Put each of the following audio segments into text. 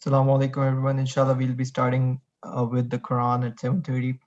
Assalamu alaikum everyone. Inshallah, we'll be starting with the Quran at 7:30.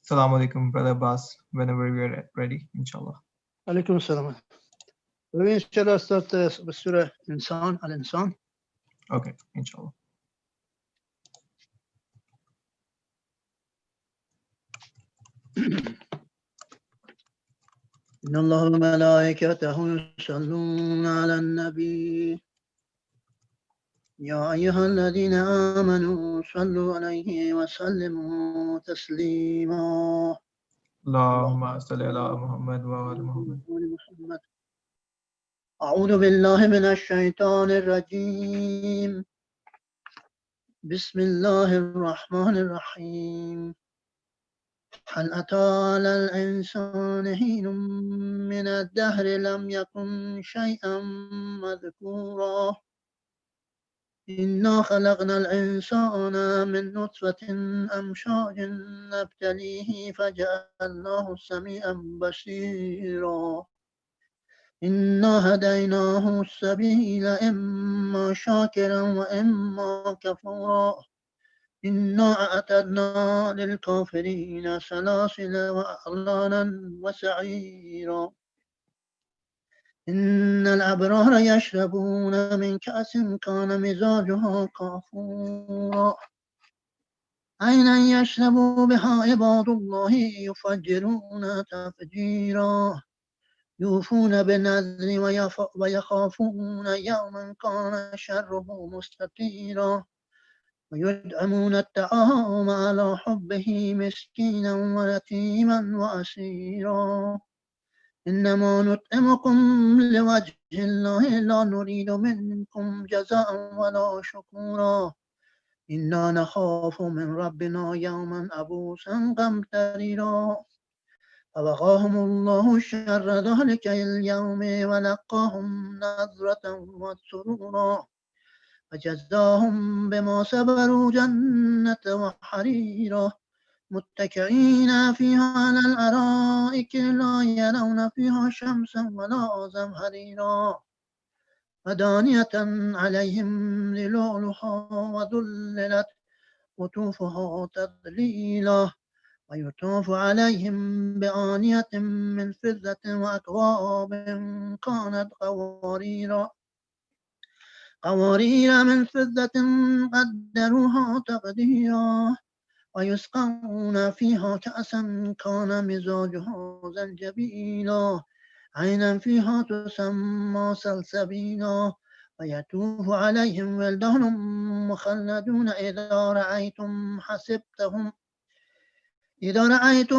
Assalamu alaikum, Brother Abbas. Whenever we are ready, inshallah. عليكم السلام. وإن شاء الله start بسورة إنسان الإنسان. Okay, inshallah. إن الله وملائكته يصلون على النبي يا أيها الذين آمنوا صلوا عليه وسلموا تسليما. اللهم صل على محمد وعلى محمد. أعوذ بالله من الشيطان الرجيم. بسم الله الرحمن الرحيم. هل أتى على الإنسان حين من الدهر لم يكن شيئا مذكورا إنا خلقنا الإنسان من نطفة أمشاج نبتليه فجعلناه سميعا بصيرا إنا هديناه السبيل إما شاكرا وإما كفورا إنا أعتدنا للكافرين سلاسل وأغلالا وسعيرا إن الأبرار يشربون من كأس كان مزاجها كافورا عينا يشرب بها عباد الله يفجرون تفجيرا يوفون بالنذر ويخافون يوما كان شره مستطيرا ويدعمون الطعام على حبه مسكينا ويتيما وأسيرا إنما نطعمكم لوجه الله لا نريد منكم جزاء ولا شكورا إنا نخاف من ربنا يوما عبوسا قمطريرا فوقاهم الله شر ذلك اليوم ولقاهم نظرة وسرورا وجزاهم بما صبروا جنة وحريرا متكئين فيها على الأرائك لا يرون فيها شمسا ولا زمهريرا ودانية عليهم ظلالها وذللت قطوفها تذليلا ويطاف عليهم بآنية من فضة وأكواب كانت قوارير من فضة قدروها تقديرا ويسقون فيها كأسا كان مزاجها زنجبيلا عينا فيها تسمى سلسبيلا ويطوف عليهم ولدان مخلدون إذا رأيتم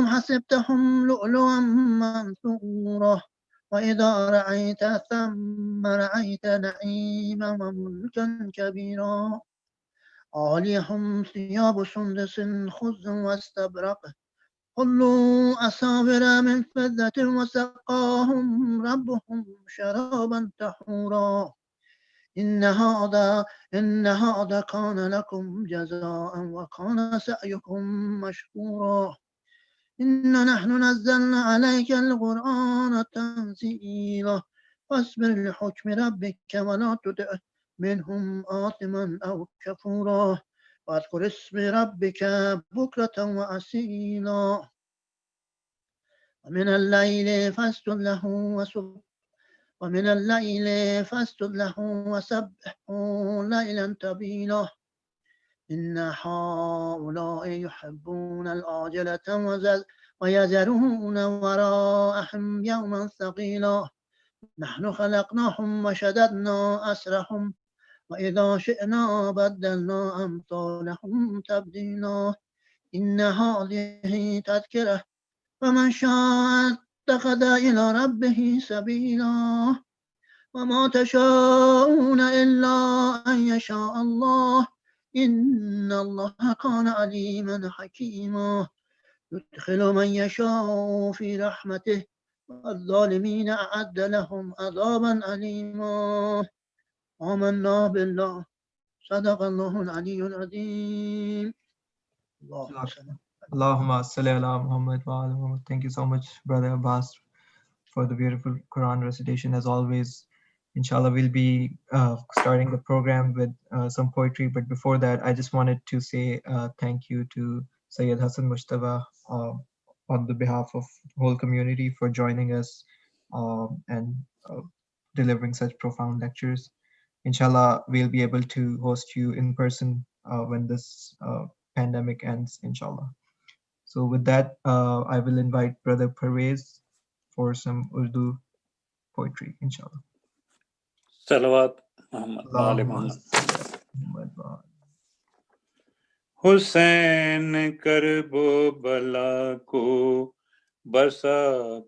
حسبتهم لؤلؤا منثورا وإذا رأيت ثم رأيت نعيما وملكا كبيرا عاليهم ثياب سندس خضر واستبرق حلوا أساور من فضة وسقاهم ربهم شرابا طهورا إن هذا كان لكم جزاء وكان سعيكم مشكورا إنا نحن نزلنا عليك القرآن وأصيلا فاصبر لحكم ربك ولا تطع منهم آثما أو كفورا واذكر اسم ربك بكرة وأصيلا ومن الليل فاسجد له ومن الليل فاسجد له وسبحه ليلا طويلا إن هؤلاء يحبون العاجلة ويذرون وراءهم يوما ثقيلا نحن خلقناهم وشددنا أسرهم وإذا شئنا بدلنا أمثالهم تبديلا إن هذه تذكرة فمن شاء اتخذ إلى ربه سبيلا وما تشاءون إلا أن يشاء الله إن الله كان عليما حكيما يدخل من يشاء في رحمته والظالمين أعد لهم عذابا أليما آمنا بالله صدق الله العلي العظيم اللهم صل Allahumma salli ala Muhammad wa ala Muhammad. Thank you so much, Brother Abbas, for the beautiful Quran recitation. As always, inshallah, we'll be starting the program with some poetry. But before that, I just wanted to say thank you to Sayyid Hassan Mujtaba on the behalf of the whole community for joining us and delivering such profound lectures. Inshallah, we'll be able to host you in person when this pandemic ends, inshallah. So with that, I will invite Brother Pervez for some Urdu poetry, inshallah. सलवात Mohammad वाले Allahumma Mohammad salli ala Muhammad wa ala. Hussain करबो बला को बसा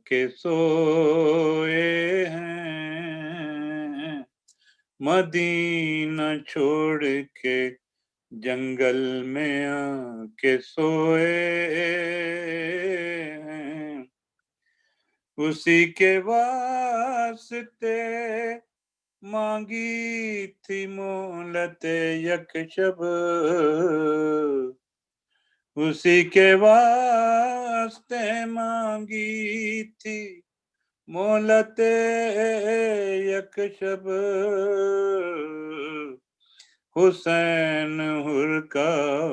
के सोए हैं Medina छोड़ के जंगल में आके सोए हैं उसी के वास्ते मांगी थी मोहलत यकशब उसी के वास्ते मांगी थी मोहलत यकशब हुसैन हुर का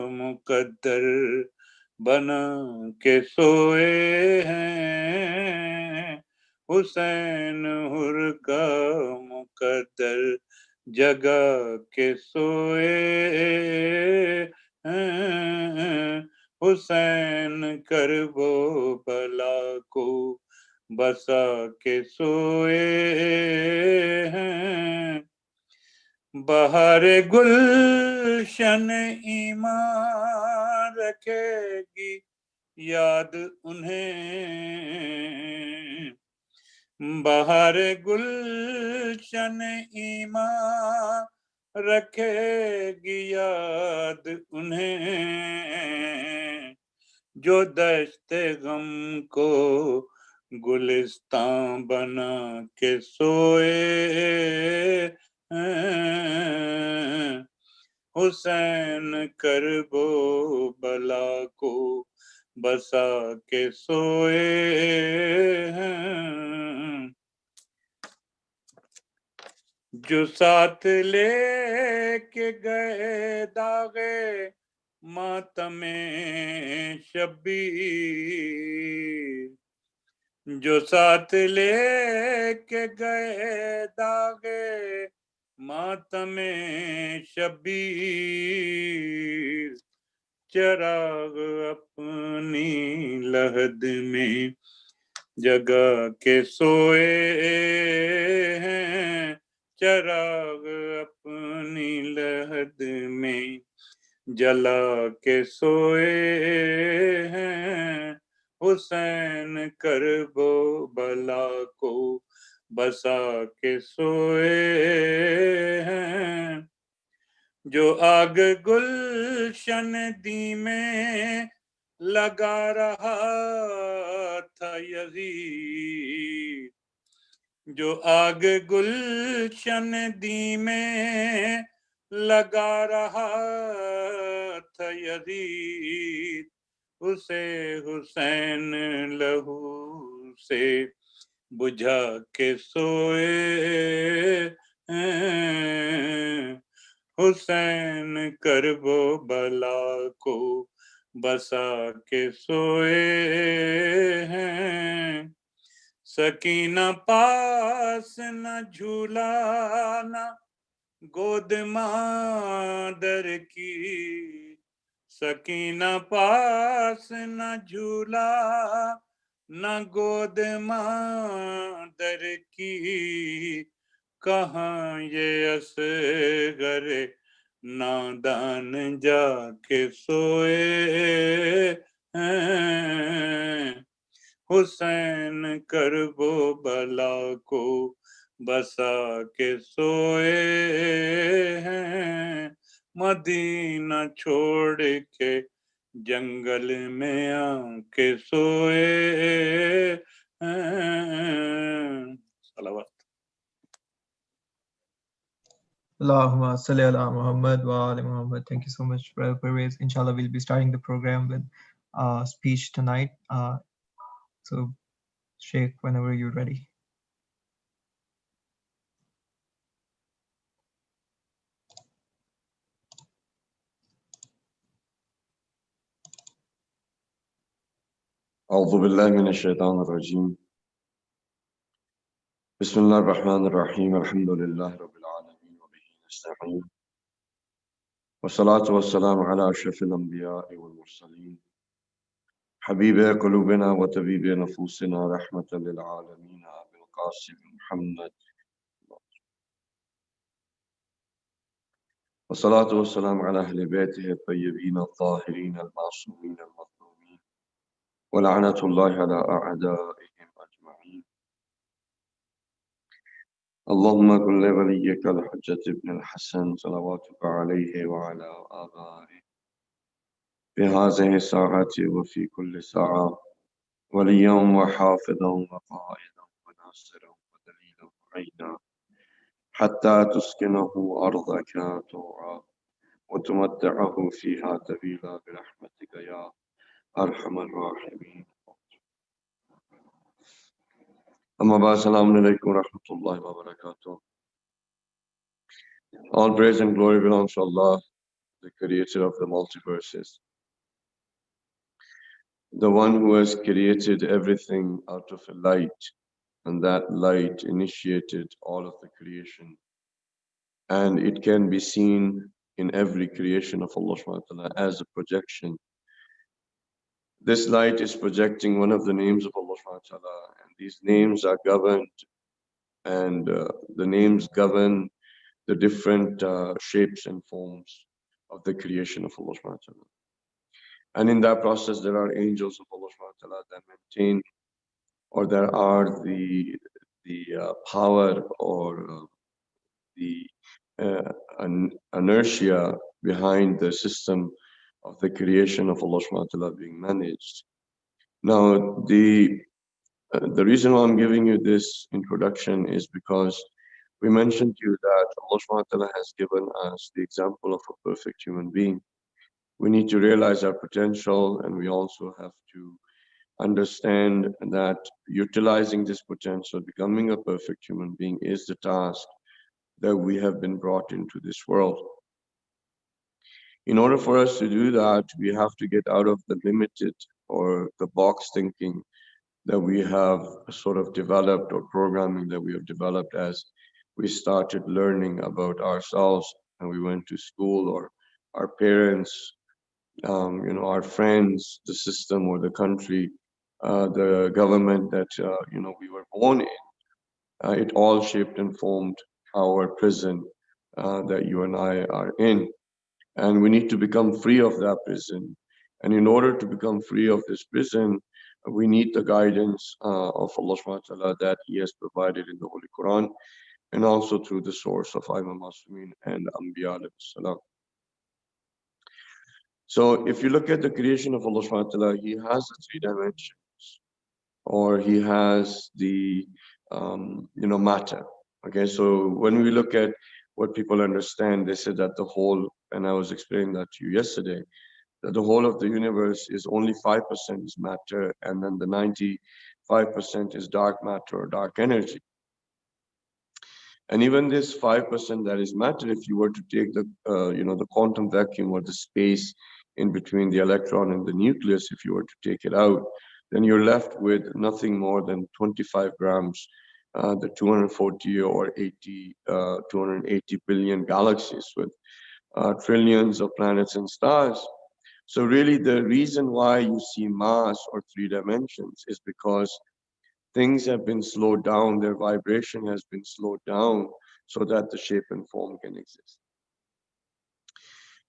मुकद्दर बना के सोए हैं हुसैन हुर का मुकद्दर जगा के सोए हैं हुसैन करबो बला को बसा के सोए हैं बहार गुलशन ईमान रखेगी याद उन्हें बहार गुलशन ईमान रखेगी याद उन्हें जो दश्ते गम को गुलिस्तां बना के सोए हुसैन करबो बला को बसा के सोए हैं जो साथ लेके गए दागे मातमे शब्बीर जो साथ लेके गए दागे मातमे शब्बीर चराग अपनी लहद में जगा के सोए हैं चराग अपनी लहद में जला के सोए हैं हुसैन करबो बला को बसा के सोए हैं जो आग गुलशन दी में लगा रहा था यजीद जो आग गुलशन दी में लगा रहा था यजीद उसे हुसैन लहू से बुझा के सोए हैं। हुसैन करबो बला को बसा के सोए हैं। सकीना पास न झूलाना गोद मादर की, सकीना पास न झूला न गोद मादर की। कहाँ ये असगर नादान जाके सोए हैं। हुसैन करबो बला को बसा के सोए हैं। मदीना छोड़ के जंगल में आके सोए हैं। सलावत। Allahumma salli ala Muhammad wa ali Muhammad. Thank you so much, Brother Pervez. Inshallah, we'll be starting the program with speech tonight. So, Sheikh, whenever you're ready. أعوذ بالله من الشيطان الرجيم. بسم الله الرحمن الرحيم. الحمد لله رب العالمين وبه نستعين. والصلاة والسلام على أشرف الأنبياء والمرسلين حبيب قلوبنا وطبيب نفوسنا رحمة للعالمين أبي القاسم محمد. والصلاة والسلام على أهل بيته الطيبين الطاهرين المعصومين المظلومين ولعنة الله على أعدائهم أجمعين. اللهم كن لوليك الحجة ابن الحسن صلواتك عليه وعلى آبائه في هذه الساعة وفي كل ساعة وليا وحافظا وقائدا وناصرا ودليلا وعينا حتى تسكنه أرضك طوعا وتمتعه فيها طويلا برحمتك يا أرحم الراحمين. أما بعد السلام عليكم ورحمة الله وبركاته. All praise and glory belongs to Allah, the creator of the multiverses, the one who has created everything out of a light, and that light initiated all of the creation. And it can be seen in every creation of Allah subhanahu wa ta'ala as a projection. This light is projecting one of the names of Allah subhanahu wa ta'ala, and these names are governed, and the names govern the different shapes and forms of the creation of Allah subhanahu wa ta'ala. And in that process, there are angels of Allah subhanahu wa ta'ala that maintain, or there are the power or the inertia behind the system of the creation of Allah subhanahu wa ta'ala being managed. Now, the reason why I'm giving you this introduction is because we mentioned to you that Allah subhanahu wa ta'ala has given us the example of a perfect human being. We need to realize our potential, and we also have to understand that utilizing this potential, becoming a perfect human being, is the task that we have been brought into this world. In order for us to do that, we have to get out of the limited or the box thinking that we have sort of developed, or programming that we have developed as we started learning about ourselves and we went to school, or our parents, our friends, the system or the country, the government that we were born in. It all shaped and formed our prison that you and I are in. And we need to become free of that prison. And in order to become free of this prison, we need the guidance of Allah subhanahu wa ta'ala that He has provided in the Holy Quran, and also through the source of IABA-Austin and Anbiya alayhi salam. So if you look at the creation of Allah subhanahu wa ta'ala, He has the three dimensions, or He has the matter. Okay, so when we look at what people understand, they say that the whole, and I was explaining that to you yesterday, that the whole of the universe is only 5% is matter, and then the 5% is dark matter or dark energy. And even this 5% that is matter, if you were to take the, the quantum vacuum or the space in between the electron and the nucleus, if you were to take it out, then you're left with nothing more than 25 grams, the 240 or 80, 280 billion galaxies with trillions of planets and stars. So really the reason why you see mass or 3 dimensions is because things have been slowed down, their vibration has been slowed down so that the shape and form can exist.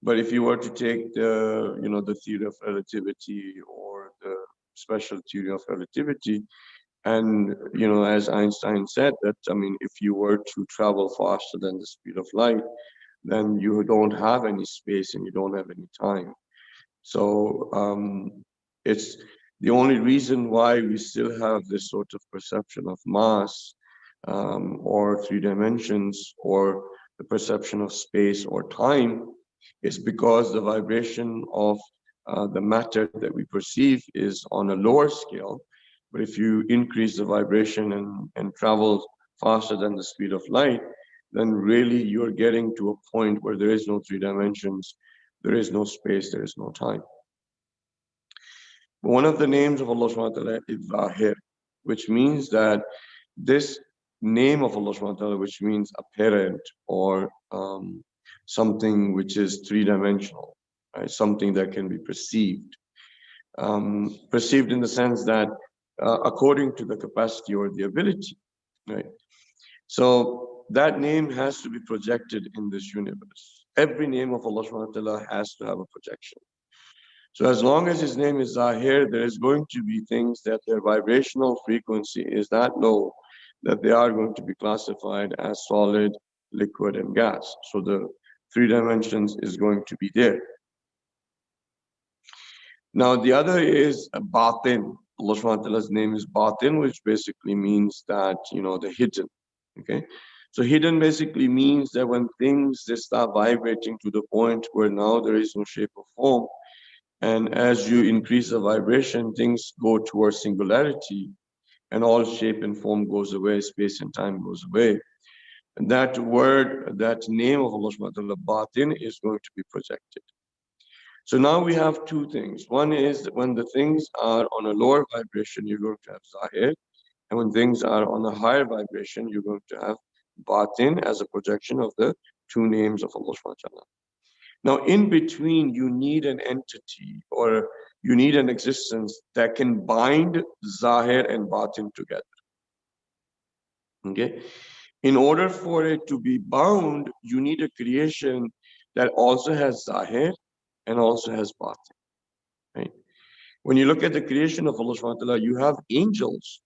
But if you were to take the, the theory of relativity or the special theory of relativity, and, as Einstein said that, I mean, if you were to travel faster than the speed of light, then you don't have any space and you don't have any time. So it's the only reason why we still have this sort of perception of mass or 3 dimensions or the perception of space or time is because the vibration of the matter that we perceive is on a lower scale. But if you increase the vibration and travel faster than the speed of light, then really you're getting to a point where there is no 3 dimensions, there is no space, there is no time. One of the names of Allah subhanahu wa ta'ala is Zahir, which means that this name of Allah subhanahu wa ta'ala, which means apparent or something which is 3-dimensional, right? Something that can be perceived. Perceived in the sense that according to the capacity or the ability, right? So that name has to be projected in this universe. Every name of Allah subhanahu wa ta'ala has to have a projection. So as long as his name is Zahir, there is going to be things that their vibrational frequency is that low that they are going to be classified as solid, liquid, and gas. So the 3 dimensions is going to be there. Now the other is Batin. Allah subhanahu wa ta'ala's name is Batin, which basically means that, the hidden. Okay. So hidden basically means that when things, they start vibrating to the point where now there is no shape or form, and as you increase the vibration, things go towards singularity, and all shape and form goes away, space and time goes away. And that word, that name of Allah subhanahu wa ta'ala, Batin, is going to be projected. So now we have 2 things. One is that when the things are on a lower vibration, you're going to have Zahir. And when things are on a higher vibration, you're going to have Batin as a projection of the 2 names of Allah subhanahu wa ta'ala. Now, in between, you need an entity or you need an existence that can bind Zahir and Batin together. Okay? In order for it to be bound, you need a creation that also has Zahir and also has Batin. Right? When you look at the creation of Allah subhanahu wa ta'ala, you have angels,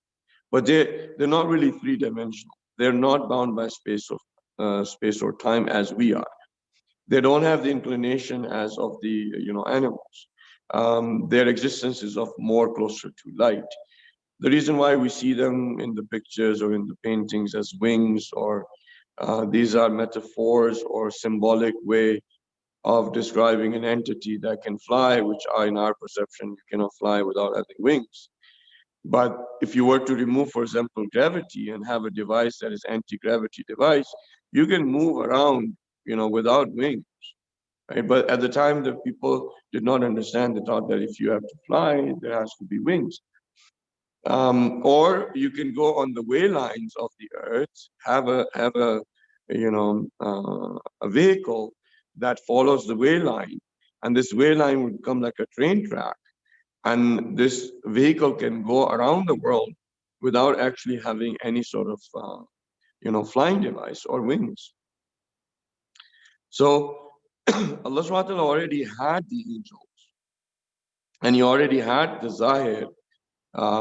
but they're not really 3-dimensional. They're not bound by space or time as we are. They don't have the inclination as of the animals. Their existence is of more closer to light. The reason why we see them in the pictures or in the paintings as wings, or these are metaphors or symbolic way of describing an entity that can fly, which are in our perception, you cannot fly without having wings. But if you were to remove, for example, gravity and have a device that is anti-gravity device, you can move around, without wings. Right? But at the time, the people did not understand. They thought that if you have to fly, there has to be wings. Or you can go on the way lines of the earth, have a vehicle that follows the way line, and this way line would become like a train track, and this vehicle can go around the world without actually having any sort of flying device or wings. So Allah subhanahu wa ta'ala already had the angels, and he already had the Zahir,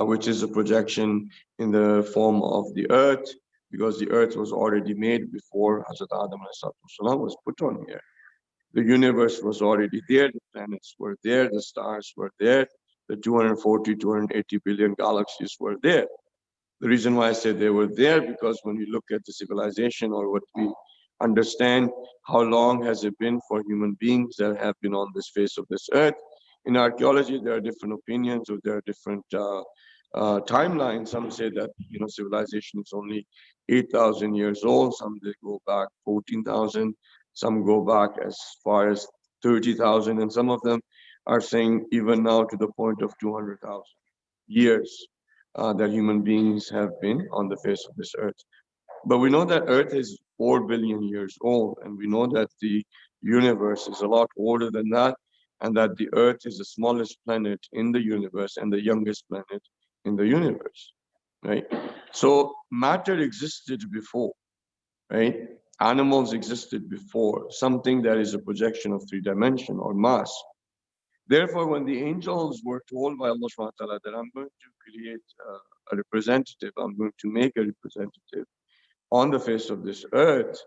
which is a projection in the form of the earth, because the earth was already made before Hazrat Adam was put on here. The universe was already there, the planets were there, the stars were there, the 240, 280 billion galaxies were there. The reason why I say they were there, because when you look at the civilization, or what we understand, how long has it been for human beings that have been on this face of this earth? In archaeology, there are different opinions, or there are different timeline. Some say that, you know, civilization is only 8,000 years old. Some they go back 14,000. Some go back as far as 30,000, and some of them are saying even now to the point of 200,000 years that human beings have been on the face of this earth. But we know that Earth is 4 billion years old, and we know that the universe is a lot older than that, and that the Earth is the smallest planet in the universe and the youngest planet in the universe, right? So matter existed before, right? Animals existed before, something that is a projection of 3 dimension or mass. Therefore, when the angels were told by Allah subhanahu wa ta'ala that I'm going to create a representative, I'm going to make a representative on the face of this earth,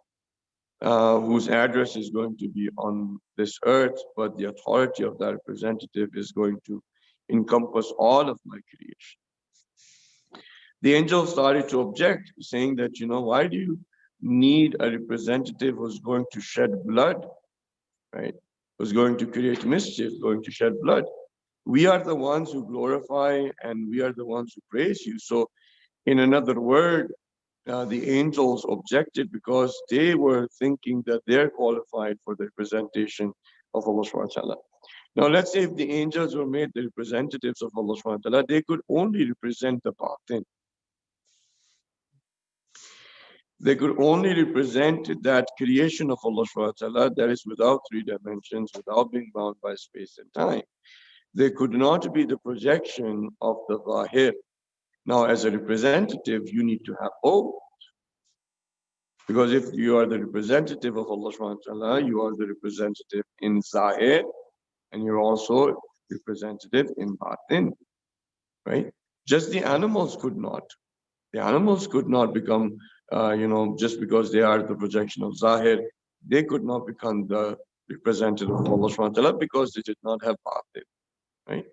whose address is going to be on this earth, but the authority of that representative is going to encompass all of my creation. The angels started to object, saying that, you know, why do you need a representative who's going to shed blood, right? Who's going to create mischief, going to shed blood? We are the ones who glorify and we are the ones who praise you. So, in another word, the angels objected because they were thinking that they're qualified for the representation of Allah subhanahu wa ta'ala. Now, let's say if the angels were made the representatives of Allah subhanahu wa ta'ala, they could only represent the batin. They could only represent that creation of Allah subhanahu wa ta'ala that is without 3 dimensions, without being bound by space and time. They could not be the projection of the zahir. Now, as a representative, you need to have both. Because if you are the representative of Allah subhanahu wa ta'ala, you are the representative in zahir, and you're also representative in batin, right? Just the animals could not. The animals could not become, just because they are the projection of zahir, they could not become the representative of Allah subhanahu wa ta'ala because they did not have batin, right?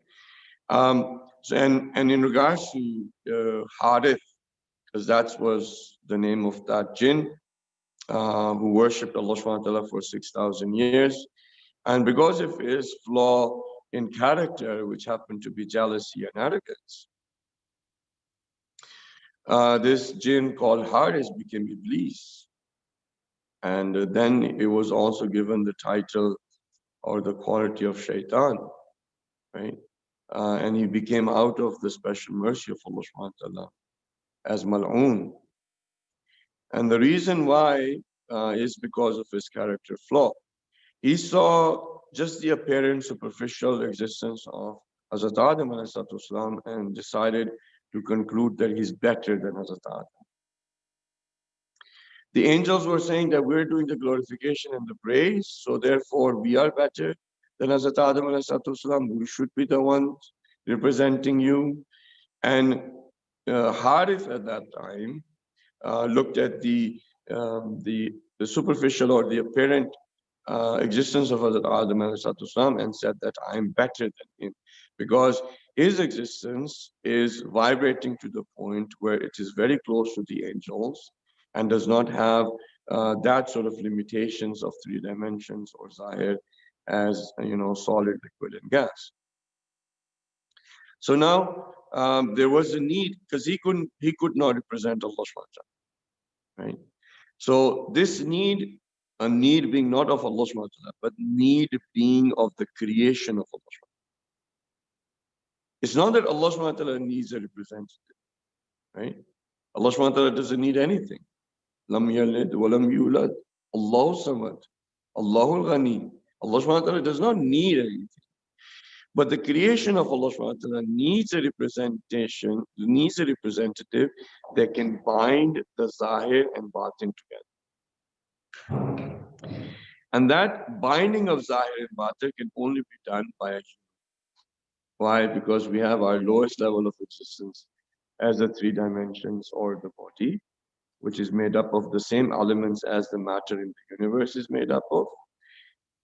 So and in regards to Harith, because that was the name of that jinn, who worshipped Allah subhanahu wa ta'ala for 6,000 years. And because of his flaw in character, which happened to be jealousy and arrogance, this jinn called Haris became Iblis. And then it was also given the title or the quality of shaitan, right? And he became out of the special mercy of Allah subhanahu wa ta'ala as mal'oon. And the reason why is because of his character flaw. He saw just the apparent superficial existence of Hazrat Adam والسلام, and decided to conclude that he's better than Hazrat Adam. The angels were saying that we're doing the glorification and the praise, so therefore we are better than Hazrat Adam والسلام. We should be the ones representing you. And Harith at that time looked at the superficial or the apparent existence of Hazrat Adam and said that I am better than him, because his existence is vibrating to the point where it is very close to the angels and does not have that sort of limitations of 3 dimensions or zahir as, solid, liquid, and gas. So now there was a need, because he could not represent Allah subhanahu wa ta'ala, right? So this need, a need being not of Allah subhanahu wa ta'ala, but need being of the creation of Allah subhanahu wa ta'ala. It's not that Allah subhanahu wa ta'ala needs a representative, right? Allah subhanahu wa ta'ala doesn't need anything. Lam yalid wa lam yulad. Allahu samad. Allahul ghani. Allah subhanahu wa ta'ala does not need anything. But the creation of Allah subhanahu wa ta'ala needs a representation, needs a representative that can bind the zahir and batin together. And that binding of zahir and batin can only be done by a human. Why? Because we have our lowest level of existence as the 3 dimensions or the body, which is made up of the same elements as the matter in the universe is made up of.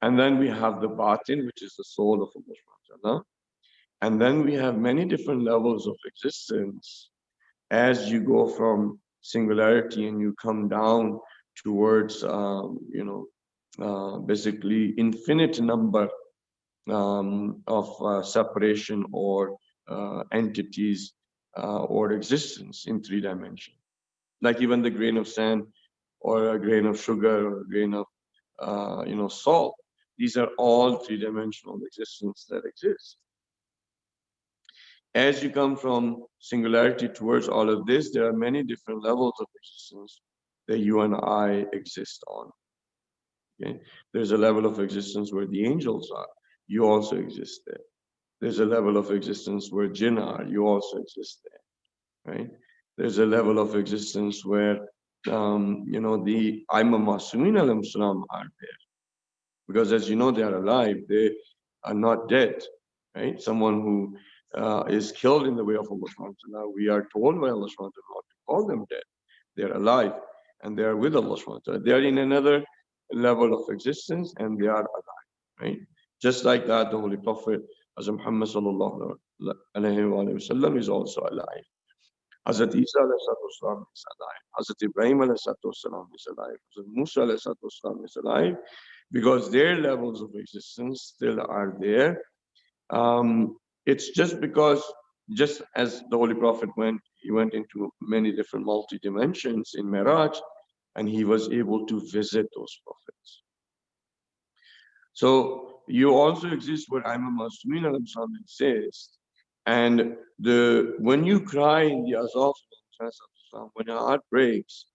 And then we have the batin, which is the soul of Allah subhanahu wa ta'ala. And then we have many different levels of existence as you go from singularity and you come down towards, basically infinite number of separation or entities or existence in 3 dimensions. Like even the grain of sand or a grain of sugar or a grain of salt. These are all 3-dimensional existence that exist. As you come from singularity towards all of this, there are many different levels of existence that you and I exist on. Okay? There's a level of existence where the angels are. You also exist there. There's a level of existence where jinn are. You also exist there, right? There's a level of existence where, the Imam Masumin alayhim salam are there. Because as you know, they are alive. They are not dead, right? Someone who is killed in the way of Allah subhanahu wa ta'ala, we are told by Allah subhanahu wa ta'ala not to call them dead. They are alive and they are with Allah subhanahu wa ta'ala. They are in another level of existence and they are alive, right? Just like that, the Holy Prophet, as Muhammad sallallahu alayhi wa sallam, is also alive. Hazrat Isa alayhi salam is alive. Hazrat Ibrahim alayhi salam is alive. Hazrat Musa alayhi salam is alive, because their levels of existence still are there. It's just because, just as the Holy Prophet he went into many different multi-dimensions in Miraj, and he was able to visit those prophets. So you also exist where Imam Masumin says, and when you cry in the Azaf, when your heart breaks,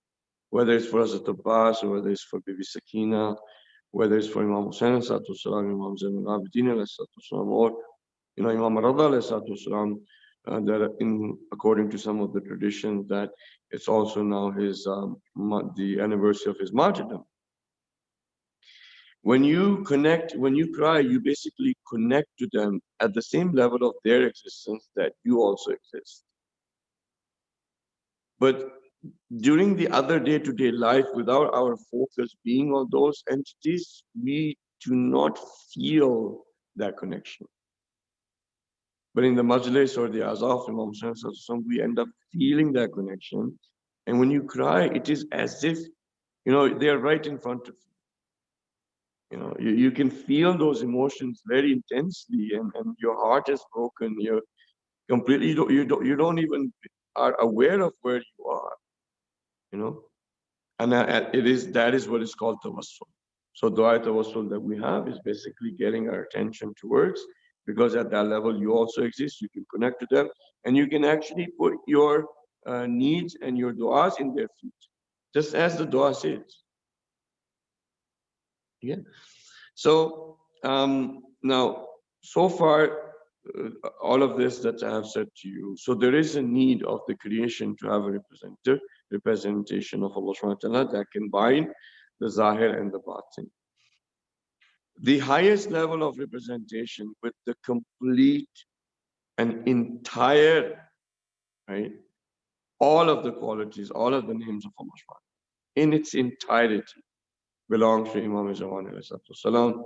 whether it's for Hazrat Abbas or whether it's for Bibi Sakina, whether it's for Imam Hussain salam, Imam Zain al-Abidin salam, or Imam Rada salam, that according to some of the traditions, that it's also now the anniversary of his martyrdom. When you cry, you basically connect to them at the same level of their existence that you also exist. But during the other day-to-day life, without our focus being on those entities, we do not feel that connection. But in the majlis or the azaf, we end up feeling that connection. And when you cry, it is as if, they're right in front of you. You can feel those emotions very intensely, and your heart is broken. You're completely, you don't even are aware of where you are, and that is what is called tawassul. So dua tawassul that we have is basically getting our attention towards, because at that level you also exist. You can connect to them, and you can actually put your needs and your du'as in their feet, just as the dua says. Yeah. So now, so far, all of this that I have said to you, so there is a need of the creation to have a representation of Allah subhanahu wa ta'ala that combine the Zahir and the Batin. The highest level of representation with the complete and entire, right, all of the qualities, all of the names of Allah subhanahu wa ta'ala in its entirety belongs to Imam Jawan alayhi salam,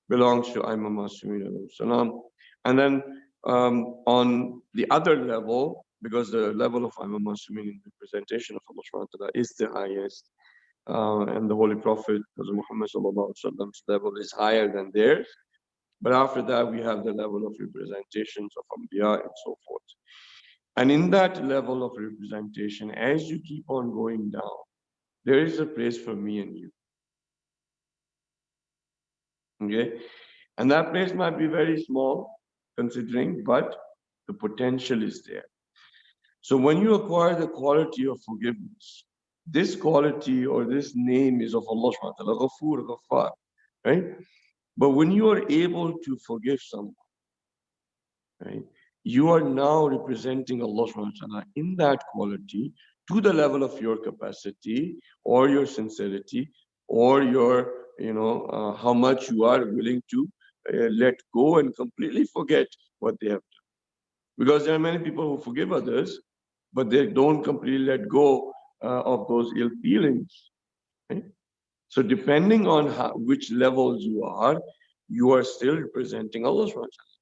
belongs to Imam Masumin alayhi salam. And then on the other level, because the level of Imam Masumin in representation of Allah subhanahu wa ta'ala is the highest, and the Holy Prophet, Muhammad sallallahu alaihi wasallam's level is higher than theirs. But after that, we have the level of representations of Anbiya and so forth. And in that level of representation, as you keep on going down, there is a place for me and you. Okay? And that place might be very small, considering, but the potential is there. So when you acquire the quality of forgiveness, this quality or this name is of Allah subhanahu wa ta'ala, Ghafoor, Ghaffar, right? But when you are able to forgive someone, right, you are now representing Allah subhanahu wa ta'ala in that quality to the level of your capacity or your sincerity or your, how much you are willing to let go and completely forget what they have done. Because there are many people who forgive others, but they don't completely let go of those ill feelings. Right? So depending on which levels you are still representing Allah subhanahu wa ta'ala.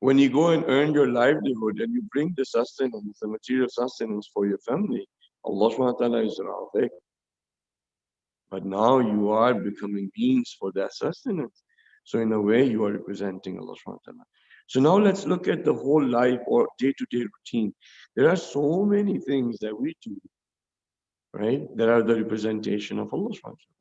When you go and earn your livelihood and you bring the sustenance, the material sustenance for your family, Allah subhanahu wa ta'ala is Rafiq. But now you are becoming means for that sustenance. So in a way, you are representing Allah subhanahu wa ta'ala. So now let's look at the whole life or day-to-day routine. There are so many things that we do, right? That are the representation of Allah subhanahu wa ta'ala.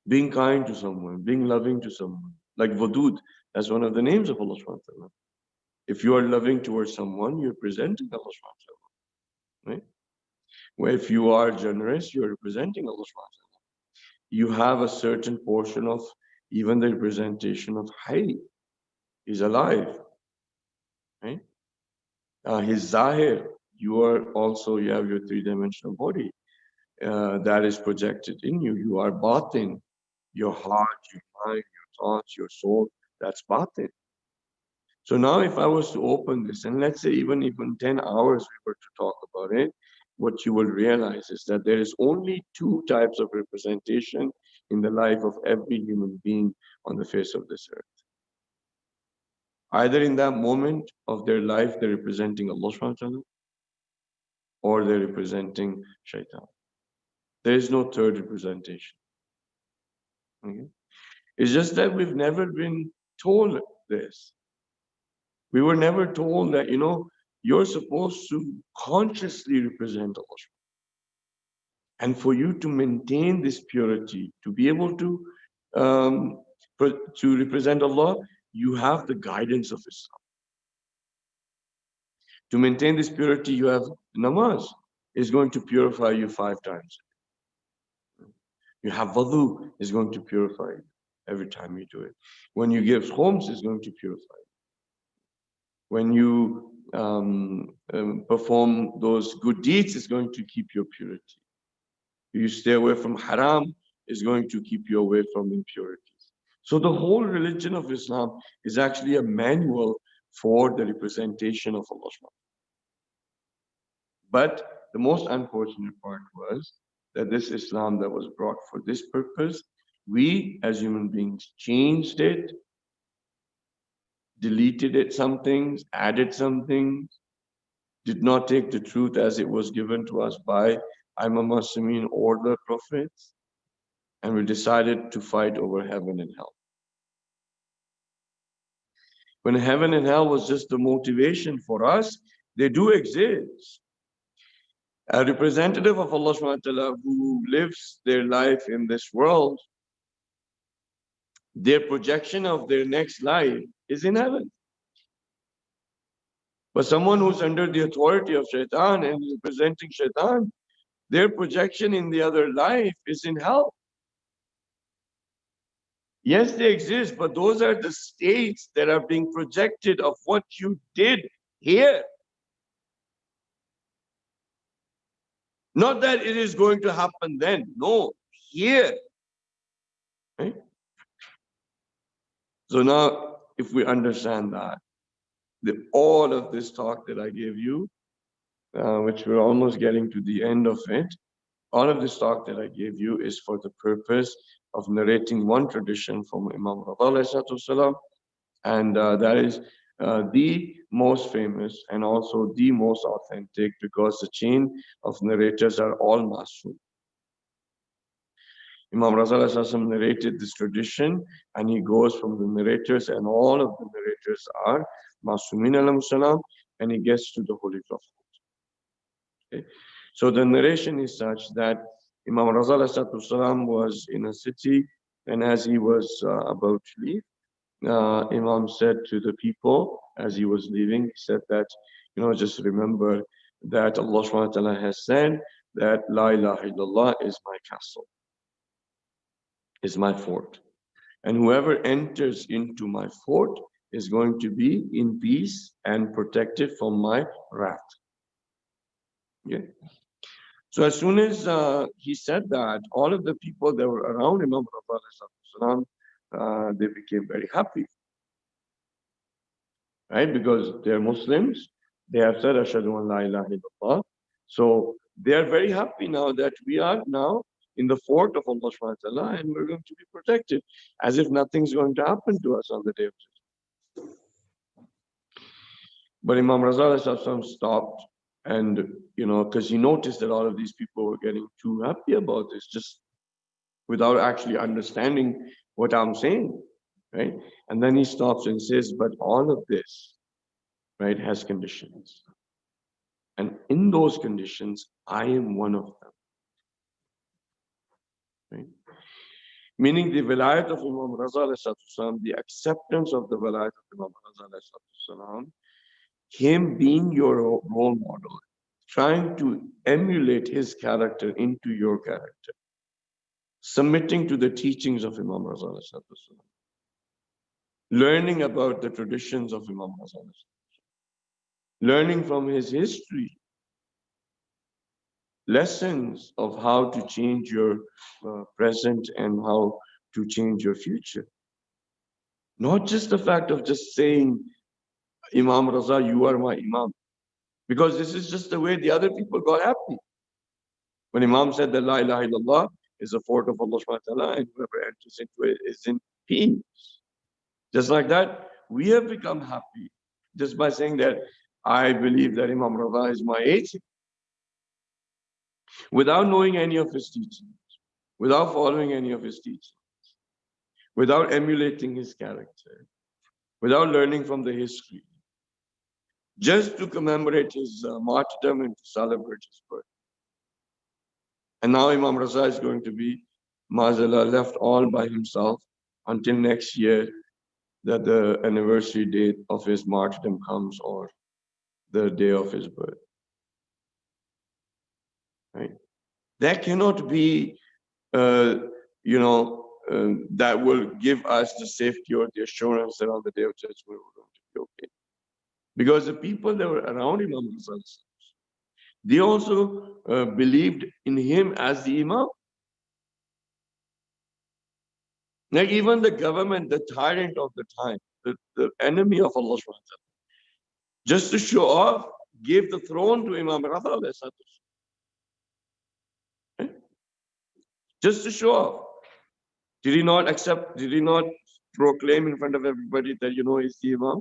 Being kind to someone, being loving to someone. Like Wadud, that's one of the names of Allah subhanahu wa ta'ala. If you are loving towards someone, you're presenting Allah subhanahu wa ta'ala, right? Where if you are generous, you're representing Allah subhanahu wa ta'ala. You have a certain portion of even the representation of Hayy. He's alive, right? His Zahir, you have your three-dimensional body that is projected in you. You are Batin, your heart, your mind, your thoughts, your soul, that's Batin. So now if I was to open this, and let's say even 10 hours we were to talk about it, what you will realize is that there is only two types of representation in the life of every human being on the face of this earth. Either in that moment of their life, they're representing Allah subhanahu wa ta'ala, or they're representing shaitan. There is no third representation. Okay? It's just that we've never been told this. We were never told that, you're supposed to consciously represent Allah. And for you to maintain this purity, to be able to represent Allah, you have the guidance of Islam. To maintain this purity, you have namaz. Is going to purify you 5 times. You have wudu, is going to purify you every time you do it. When you give khums, is going to purify you. When you perform those good deeds, is going to keep your purity. You stay away from haram, is going to keep you away from impurities. So the whole religion of Islam is actually a manual for the representation of Allah. But the most unfortunate part was that this Islam that was brought for this purpose, we as human beings changed it, deleted it some things, added some things, did not take the truth as it was given to us by Imam Muslimin or the prophets, and we decided to fight over heaven and hell. When heaven and hell was just the motivation for us, they do exist. A representative of Allah subhanahu wa ta'ala who lives their life in this world, their projection of their next life is in heaven. But someone who's under the authority of shaitan and is representing shaitan, their projection in the other life is in hell. Yes, they exist, but those are the states that are being projected of what you did here. Not that it is going to happen then. No, here. Right? So now, if we understand that, all of this talk that I gave you, which we're almost getting to the end of it, all of this talk that I gave you is for the purpose of narrating one tradition from Imam Rada, and that is the most famous and also the most authentic, because the chain of narrators are all Masum. Imam Raza narrated this tradition, and he goes from the narrators, and all of the narrators are Masumin alayhi salam, and he gets to the Holy Prophet. Okay. So the narration is such that Imam Raza was in a city, and as he was about to leave, Imam said to the people as he was leaving, he said that, just remember that Allah subhanahu wa ta'ala has said that La ilaha illallah is my castle, is my fort. And whoever enters into my fort is going to be in peace and protected from my wrath. Yeah. So as soon as he said that, all of the people that were around Imam Raza, they became very happy. Right? Because they're Muslims, they have said Ashhadu an la ilaha illallah. So they are very happy now that we are now in the fort of Allah subhanahu wa ta'ala, and we're going to be protected, as if nothing's going to happen to us on the day of judgment. But Imam Raza stopped, and because he noticed that all of these people were getting too happy about this, just without actually understanding what I'm saying. right? And then he stops and says, but all of this, right, has conditions. And in those conditions, I am one of them, right? Meaning the vilayat of Imam Raza alayhi salam, the acceptance of the vilayat of Imam Raza alayhi salam, him being your role model, trying to emulate his character into your character, submitting to the teachings of Imam Raza alayhi salam, learning about the traditions of Imam Raza alayhi salam, learning from his history, lessons of how to change your present and how to change your future. Not just the fact of just saying, Imam Raza, you are my Imam. Because this is just the way the other people got happy. When Imam said that La ilaha illallah is a fort of Allah subhanahu wa ta'ala, and whoever enters into it is in peace. Just like that, we have become happy just by saying that I believe that Imam Raza is my atheist, without knowing any of his teachings, without following any of his teachings, without emulating his character, without learning from the history, just to commemorate his martyrdom and to celebrate his birth. And now Imam Raza is going to be, Mazallah, left all by himself until next year that the anniversary date of his martyrdom comes, or the day of his birth. Right? That cannot be, that will give us the safety or the assurance that on the day of judgment we're going to be okay. Because the people that were around Imam Raza, they also believed in him as the Imam. Like even the government, the tyrant of the time, the enemy of Allah, just to show off, gave the throne to Imam Raza. Just to show off. Did he not accept, did he not proclaim in front of everybody that, he's the Imam?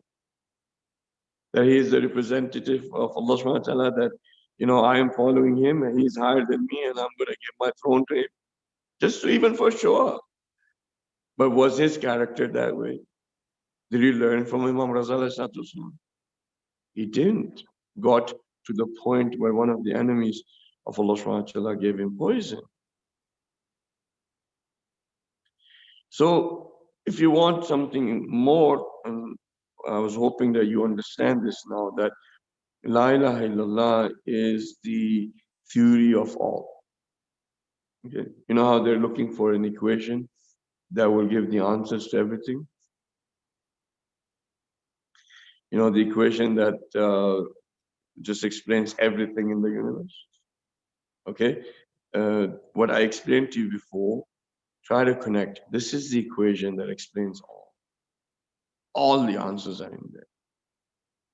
That he is the representative of Allah subhanahu wa ta'ala, that, I am following him and he's higher than me and I'm going to give my throne to him. Just to even for show off. But was his character that way? Did he learn from Imam Raza? He didn't. Got to the point where one of the enemies of Allah subhanahu wa ta'ala gave him poison. So if you want something more, and I was hoping that you understand this now, that La ilaha illallah is the theory of all. Okay. You know how they're looking for an equation that will give the answers to everything? The equation that just explains everything in the universe. Okay. What I explained to you before, try to connect. This is the equation that explains all. All the answers are in there.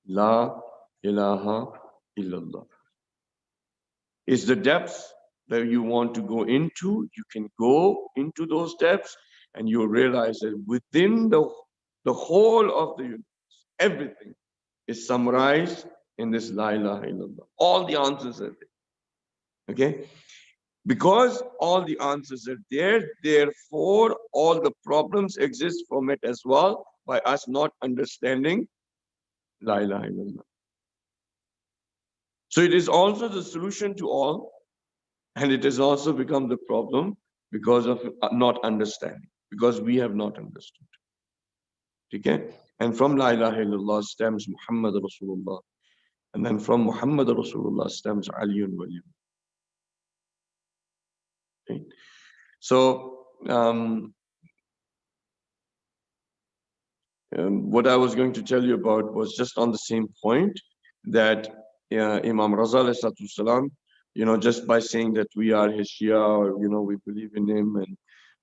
La ilaha illallah. Is the depths that you want to go into, you can go into those depths and you'll realize that within the whole of the universe, everything is summarized in this La ilaha illallah. All the answers are there. Okay? Because all the answers are there, therefore all the problems exist from it as well, by us not understanding La ilaha illallah. So it is also the solution to all, and it has also become the problem because of not understanding, because we have not understood. Okay? And from La ilaha illallah stems Muhammad Rasulullah. And then from Muhammad Rasulullah stems Aliyun Waliyun. Okay? So what I was going to tell you about was just on the same point, that Imam Raza alayhi salam, just by saying that we are his Shia, or we believe in him, and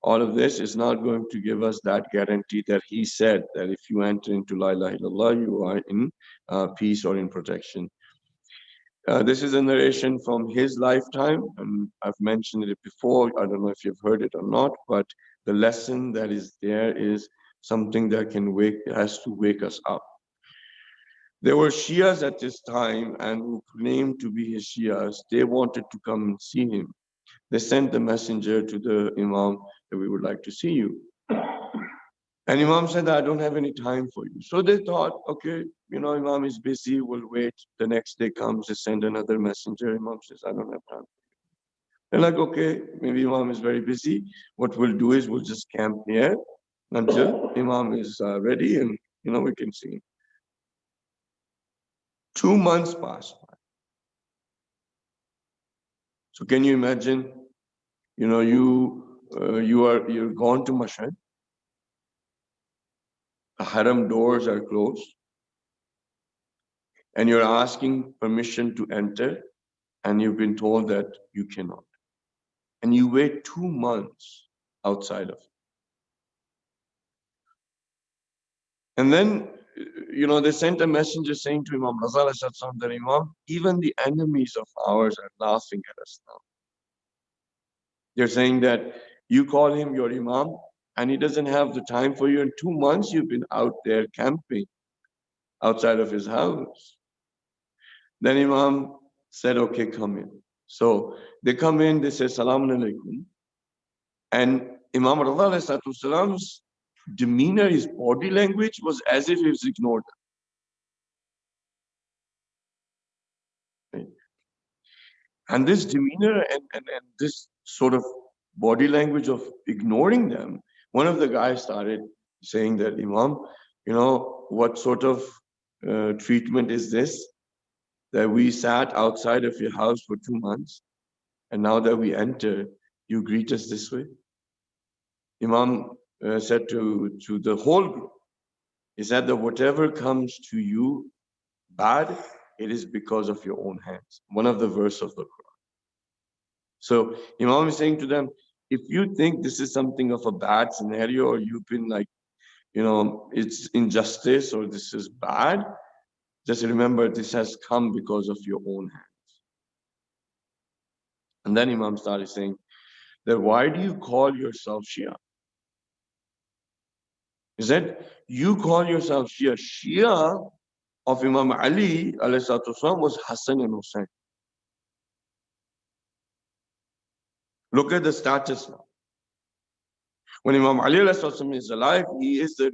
all of this is not going to give us that guarantee that he said that if you enter into La ilaha illallah, you are in peace or in protection. This is a narration from his lifetime, and I've mentioned it before. I don't know if you've heard it or not, but the lesson that is there is something that has to wake us up. There were Shias at this time, and who claimed to be his Shias. They wanted to come and see him. They sent the messenger to the Imam that we would like to see you. And Imam said, I don't have any time for you. So they thought, okay, Imam is busy, we'll wait. The next day comes, they send another messenger. Imam says, I don't have time. They're like, okay, maybe Imam is very busy. What we'll do is we'll just camp here until Imam is ready and, we can see him. 2 months passed by. So can you imagine, you're gone to Mashhad. The haram doors are closed. And you're asking permission to enter. And you've been told that you cannot. And you wait 2 months outside of it. And then, they sent a messenger saying to Imam Razal that Imam, even the enemies of ours are laughing at us now. They're saying that you call him your Imam and he doesn't have the time for you. In 2 months, you've been out there camping outside of his house. Then Imam said, okay, come in. So they come in, they say, Salaam alaikum. And Imam Radha's demeanor, his body language was as if he was ignored. Right? And this demeanor and this sort of body language of ignoring them, one of the guys started saying that, Imam, what sort of treatment is this? That we sat outside of your house for 2 months, and now that we enter, you greet us this way? Imam said to the whole group, he said that whatever comes to you bad, it is because of your own hands. One of the verse of the Quran. So Imam is saying to them, if you think this is something of a bad scenario, or you've been like, it's injustice or this is bad, just remember this has come because of your own hands. And then Imam started saying that why do you call yourself Shia? He said, you call yourself Shia. Shia of Imam Ali alayhi was Hassan and Hussein. Look at the status now. When Imam Ali alayhi is alive, he is the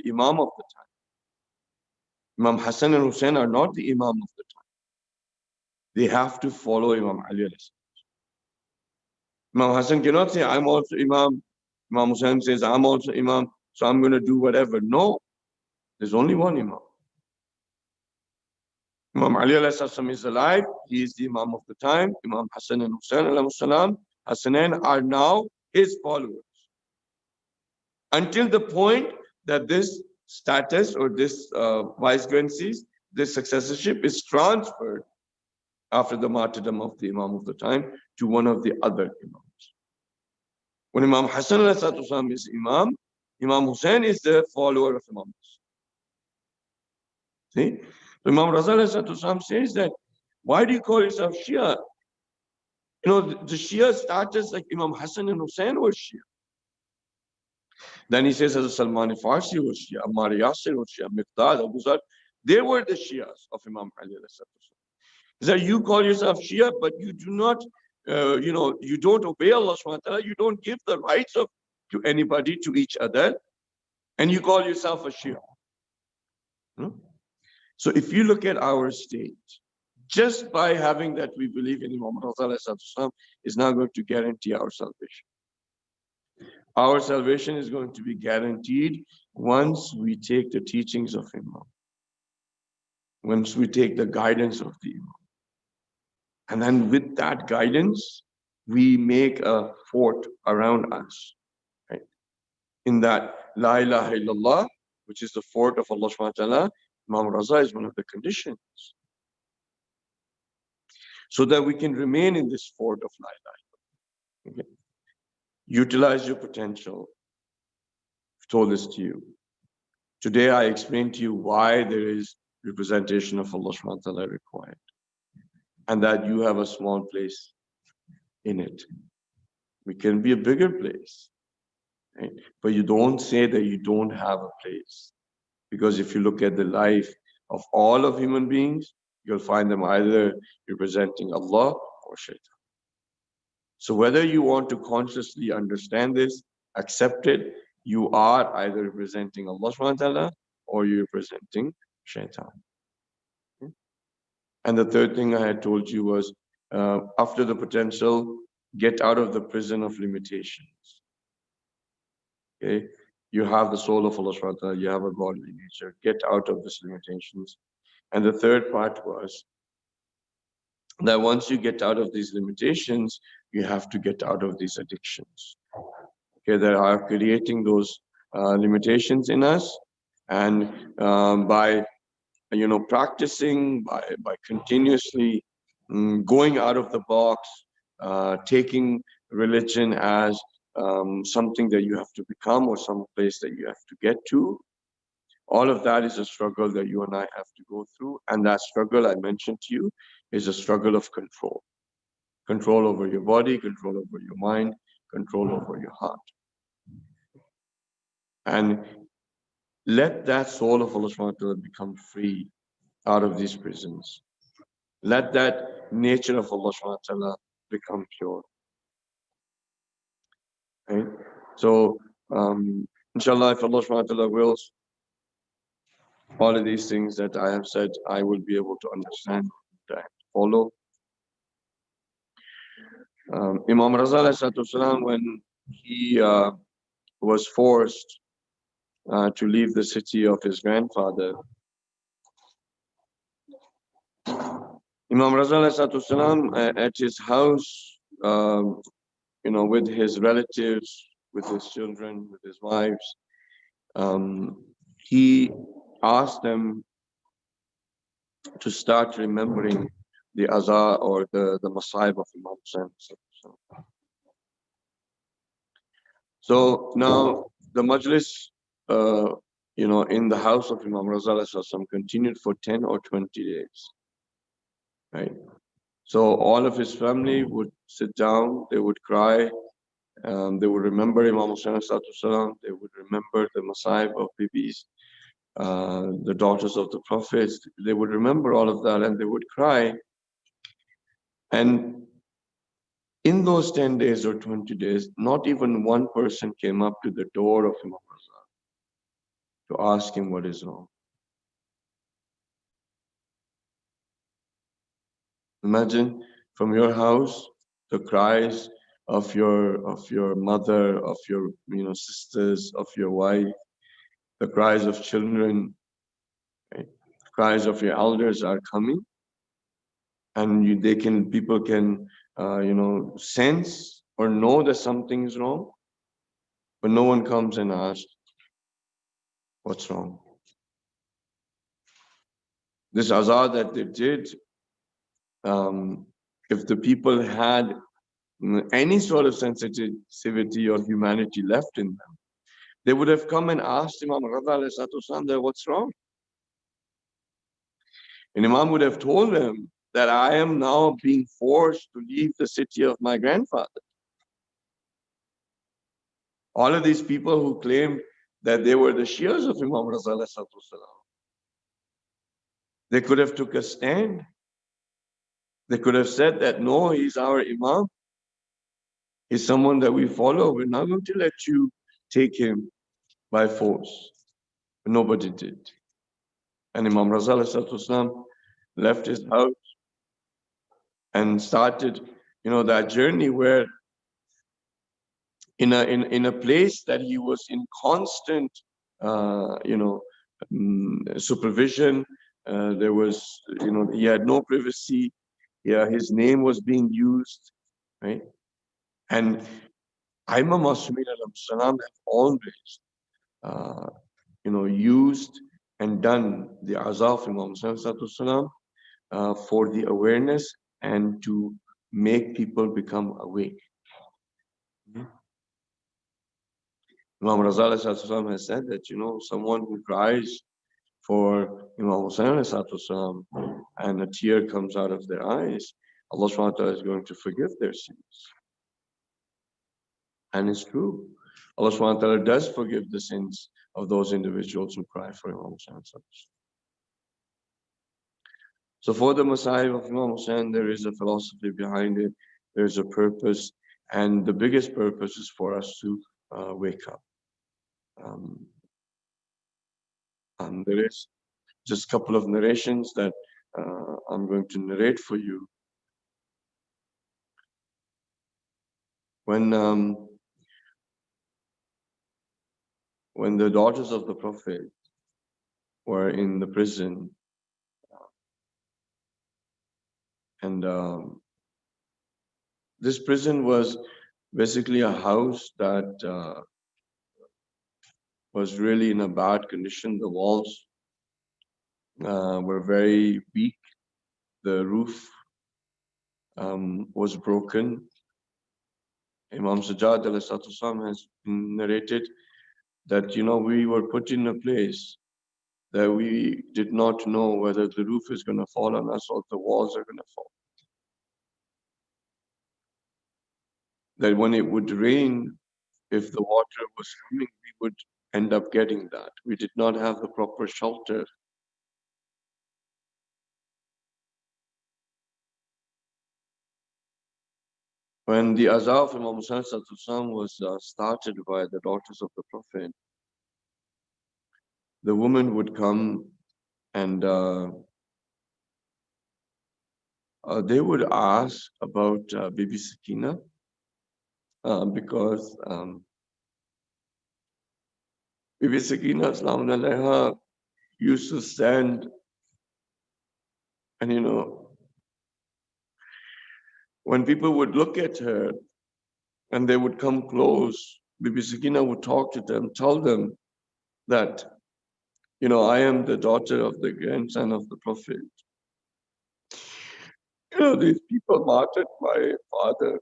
Imam of the time. Imam Hassan and Hussein are not the Imam of the time. They have to follow Imam Ali alayhi. Imam Hassan cannot say, I'm also Imam. Imam Hussein says, I'm also Imam, so I'm going to do whatever. No, there's only one Imam. Imam Ali alayhi is alive. He is the Imam of the time. Imam Hassan and Hussein alayhi Hassanain are now his followers. Until the point that this status or this vicegerency, this successorship is transferred after the martyrdom of the Imam of the time to one of the other Imams. When Imam Hassan alayhi is Imam, Imam Hussein is the follower of Imam Hussein. See? So Imam Raza says that, why do you call yourself Shia? The Shia status like Imam Hassan and Hussein were Shia. Then he says, as Salman Farsi was Shia, Ammar Yasir was Shia, Miqdad, Abu Zar, they were the Shias of Imam Ali. He said, you call yourself Shia, but you do not, you don't obey Allah subhanahu wa ta'ala, you don't give the rights to anybody, to each other, and you call yourself a Shia. So if you look at our state, just by having that we believe in Imam Raza is not going to guarantee our salvation. Our salvation is going to be guaranteed once we take the teachings of Imam, once we take the guidance of the Imam. And then with that guidance, we make a fort around us. Right? In that La ilaha illallah, which is the fort of Allah subhanahu wa ta'ala, Imam Raza is one of the conditions. So that we can remain in this fort of La ilaha illallah. Okay? Utilize your potential. I've told this to you. Today I explained to you why there is representation of Allah subhanahu wa ta'ala required. And that you have a small place in it. We can be a bigger place. Right? But you don't say that you don't have a place. Because if you look at the life of all of human beings, you'll find them either representing Allah or Shaitan. So whether you want to consciously understand this, accept it, you are either representing Allah subhanahu wa ta'ala or you're representing shaitan. And the third thing I had told you was, after the potential, get out of the prison of limitations. Okay? You have the soul of Allah subhanahu wa ta'ala, you have a godly nature, get out of these limitations. And the third part was that once you get out of these limitations, you have to get out of these addictions. Okay, that are creating those limitations in us. And by practicing, by continuously going out of the box, taking religion as something that you have to become or some place that you have to get to. All of that is a struggle that you and I have to go through. And that struggle I mentioned to you is a struggle of control. Control over your body, control over your mind, control over your heart. And let that soul of Allah subhanahu wa ta'ala become free out of these prisons. Let that nature of Allah subhanahu wa ta'ala become pure. Right? So, inshallah, if Allah subhanahu wa ta'ala wills, all of these things that I have said, I will be able to understand and follow. Imam Raza alayhi salatu wasalam, when he was forced to leave the city of his grandfather, Imam Raza alayhi salatu wasalam, at his house, with his relatives, with his children, with his wives, he asked them to start remembering the azar or the masaib of Imam Hussain. So now the majlis, in the house of Imam Raza continued for 10 or 20 days. Right? So all of his family would sit down, they would cry, they would remember Imam Hussain, they would remember the masaib of bibis, the daughters of the prophets. They would remember all of that and they would cry. And in those 10 days or 20 days, not even one person came up to the door of Imam Raza to ask him what is wrong. Imagine from your house, the cries of your mother, of your sisters, of your wife, the cries of children, right? The cries of your elders are coming, and people can sense or know that something is wrong, but no one comes and asks, what's wrong? This azar that they did, if the people had any sort of sensitivity or humanity left in them, they would have come and asked Imam Raza what's wrong. And Imam would have told them that I am now being forced to leave the city of my grandfather. All of these people who claim that they were the Shias of Imam Raza, they could have took a stand. They could have said that, no, he's our Imam. He's someone that we follow. We're not going to let you take him by force. But nobody did. And Imam Raza left his house and started, that journey where in a place that he was in constant, supervision. There was, he had no privacy. Yeah, his name was being used, right? And Imam Masumeen have always, used and done the azaf Imam Sallallahu for the awareness and to make people become awake. Imam Raza has said that, someone who cries for Imam Hussain and a tear comes out of their eyes, Allah subhanahu wa ta'ala is going to forgive their sins. And it's true. Allah subhanahu wa ta'ala does forgive the sins of those individuals who cry for Imam Hussain. So for the Messiah of Imam Hussain, there is a philosophy behind it, there's a purpose, and the biggest purpose is for us to wake up. Um, there is just a couple of narrations that I'm going to narrate for you. When the daughters of the Prophet were in the prison, and this prison was basically a house that was really in a bad condition. The walls were very weak. The roof was broken. Imam Sajjad al-Salam has narrated that, we were put in a place that we did not know whether the roof is going to fall on us or the walls are going to fall. That when it would rain, if the water was coming, we would end up getting that. We did not have the proper shelter. When the azan of Imam Hassan was started by the daughters of the Prophet, the woman would come and they would ask about Bibi Sakina because Bibi Sakina Salamun Alaiha used to stand and when people would look at her and they would come close, Bibi Sakina would talk to them, tell them that, I am the daughter of the grandson of the Prophet. These people martyred my father.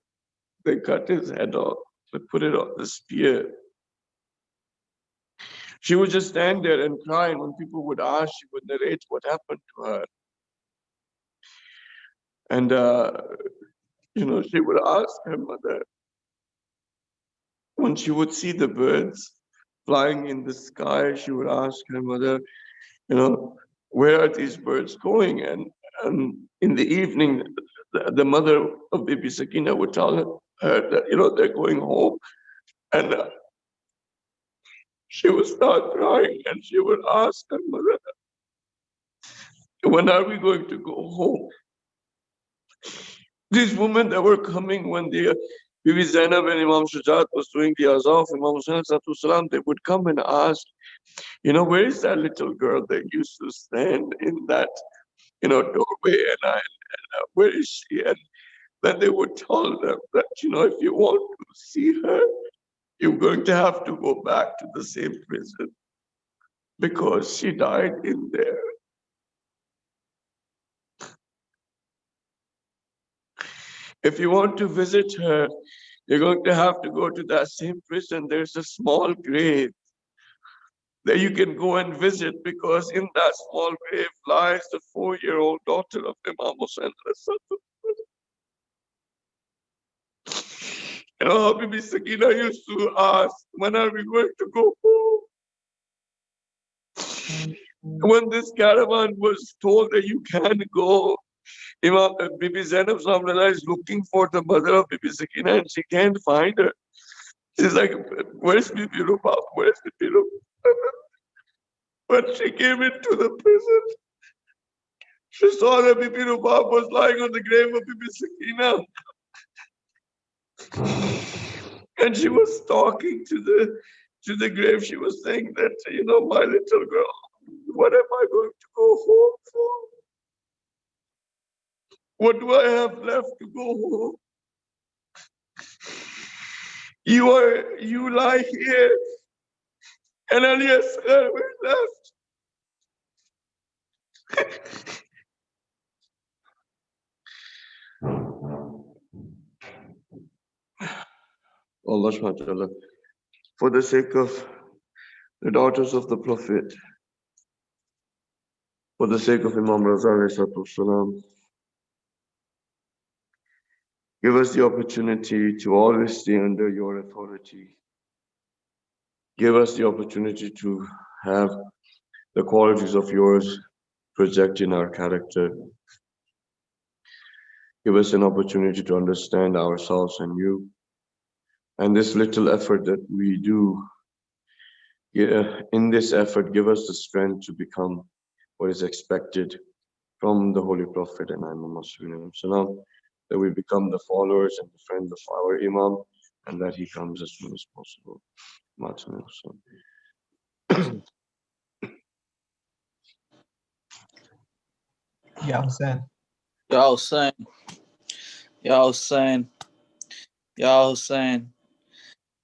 They cut his head off. They put it on the spear. She would just stand there and cry. And when people would ask, she would narrate what happened to her. And, she would ask her mother, when she would see the birds flying in the sky, she would ask her mother, where are these birds going? And in the evening, the mother of Bibi Sakina would tell her that, they're going home. And she would start crying and she would ask her mother, when are we going to go home? These women that were coming when the Bibi Zainab and Imam Shujat was doing the azan of Imam Hussain, they would come and ask, where is that little girl that used to stand in that, doorway and where is she? And then they would tell them that, if you want to see her, you're going to have to go back to the same prison because she died in there. If you want to visit her, you're going to have to go to that same prison. There's a small grave that you can go and visit because in that small grave lies the 4-year-old daughter of Imam Hussain. Bibi Sakina used to ask, when are we going to go home? When this caravan was told that you can go, Bibi Zainab is looking for the mother of Bibi Sakina and she can't find her. She's like, where's Bibi Rubab? Where's Bibi Rubab? When she came into the prison, she saw that Bibi Rubab was lying on the grave of Bibi Sakina. And she was talking to the grave. She was saying that, my little girl, what am I going to go home for? What do I have left to go home? You lie here, and Ali Asghar were left. Allah subhanahu wa ta'ala, for the sake of the daughters of the Prophet, for the sake of Imam Raza alayhi salam, give us the opportunity to always stay under your authority. Give us the opportunity to have the qualities of yours project in our character. Give us an opportunity to understand ourselves and you. And this little effort that we do in this effort, give us the strength to become what is expected from the Holy Prophet and Muhammad sallallahu alaihi wasallam, that we become the followers and the friends of our Imam, and that he comes as soon as possible. Yeah, Hussein. Ya Hussein, Ya Hussein, Ya Hussein.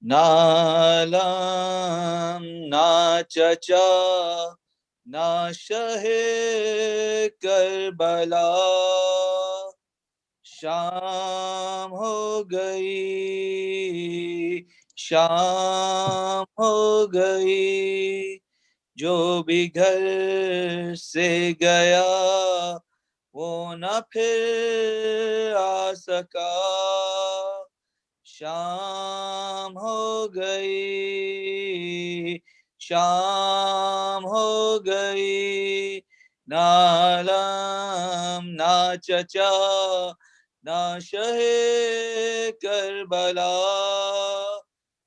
Na lam, na chacha, na shahe Karbala. शाम हो गई, शाम हो गई, जो भी घर से गया वो न फिर आ सका। शाम हो गई, शाम हो गई, ना आलम ना चचा ना शहे करबला।